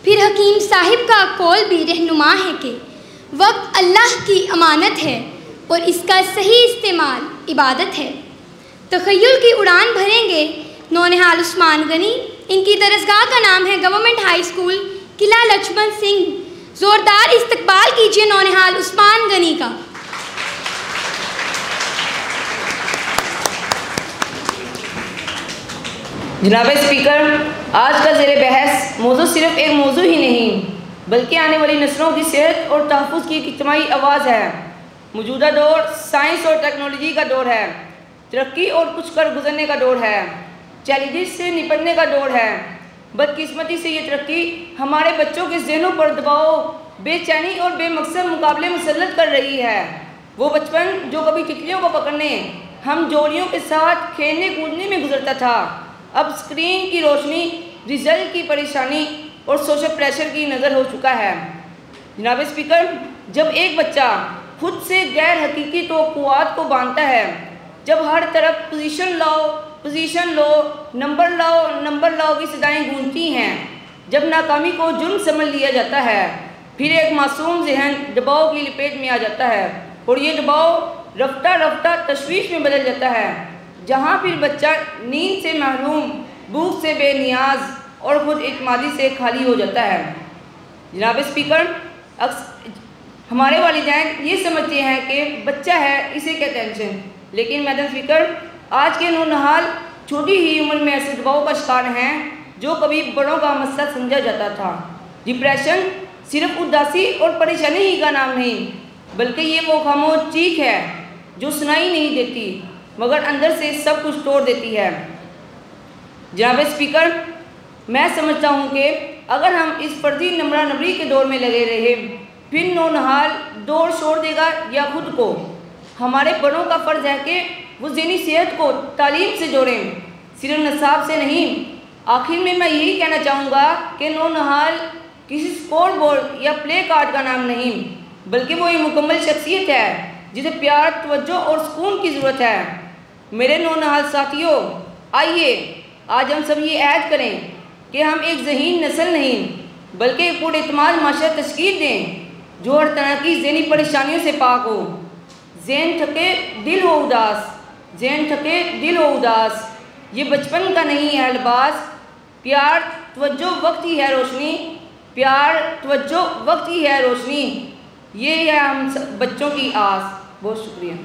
फिर हकीम साहिब का कौल भी रहनुमा है कि वक्त अल्लाह की अमानत है और इसका सही इस्तेमाल इबादत है। तख़य्युल की उड़ान भरेंगे नौनिहाल उस्मान गनी। इनकी दरसगाह का नाम है गवर्नमेंट हाई स्कूल किला लक्ष्मण सिंह। ज़ोरदार इस्तकबाल कीजिए नौनिहाल उस्मान गनी का। जनाब स्पीकर, आज का ज़ेरे बहस मौजू सिर्फ एक मौजू ही नहीं बल्कि आने वाली नस्लों की सेहत और तहफ़्फ़ुज़ की एक इज्तिमाई आवाज़ है। मौजूदा दौर साइंस और टेक्नोलॉजी का दौर है, तरक्की और कुछ कर गुजरने का दौर है, चैलेंजेस से निपटने का दौर है। बदकिस्मती से ये तरक्की हमारे बच्चों के ज़हनों पर दबाव, बेचैनी और बेमकसद मुकाबले मुसल्लत कर रही है। वो बचपन जो कभी तितलियों को पकड़ने, हम जोड़ियों के साथ खेलने कूदने में गुजरता था, अब स्क्रीन की रोशनी, रिजल्ट की परेशानी और सोशल प्रेशर की नज़र हो चुका है। जनाब स्पीकर, जब एक बच्चा खुद से गैर हकीकी तवक्कुआत को बांधता है, जब हर तरफ पोजीशन लो, नंबर लाओ की सदाएँ गूंजती हैं, जब नाकामी को जुर्म समझ लिया जाता है, फिर एक मासूम जहन दबाव की लपेट में आ जाता है और ये दबाव रफ्ता रफ्ता तशवीश में बदल जाता है, जहाँ फिर बच्चा नींद से महरूम, भूख से बेनियाज और खुद इत्मीनान से खाली हो जाता है। जनाब स्पीकर, हमारे वालिदैन ये समझते हैं कि बच्चा है, इसे क्या टेंशन, लेकिन मैडम स्पीकर, आज के नौनिहाल छोटी ही उम्र में ऐसे दबाव का शिकार हैं जो कभी बड़ों का मसला समझा जाता था। डिप्रेशन सिर्फ उदासी और परेशानी ही का नाम नहीं बल्कि ये वो खामोश चीख है जो सुनाई नहीं देती मगर अंदर से सब कुछ तोड़ देती है। जनाब स्पीकर, मैं समझता हूँ कि अगर हम इस फर्जी नंबरा नबरी के दौर में लगे रहे, फिर नौनिहाल दौड़ छोड़ देगा या खुद को। हमारे बड़ों का फ़र्ज़ है कि वो ज़हनी सेहत को तालीम से जोड़ें, सिर्फ नसाब से नहीं। आखिर में मैं यही कहना चाहूँगा कि नौनिहाल किसी स्कोर बोर्ड या प्ले कार्ड का नाम नहीं बल्कि वो एक मुकम्मल शख्सियत है जिसे प्यार, तवज्जो और सुकून की ज़रूरत है। मेरे नौनिहाल साथियों, आइए आज हम सब ये ऐद करें कि हम एक ज़हीन नस्ल नहीं बल्कि एक पुरएतमाद माशरा तश्कील दें जो हर तरह की ज़हनी परेशानियों से पाक हो। ज़हन थके दिल हो उदास, ये बचपन का नहीं है लिबास। प्यार तवज्जो वक्त ही है रोशनी, ये है हम बच्चों की आस। बहुत शुक्रिया।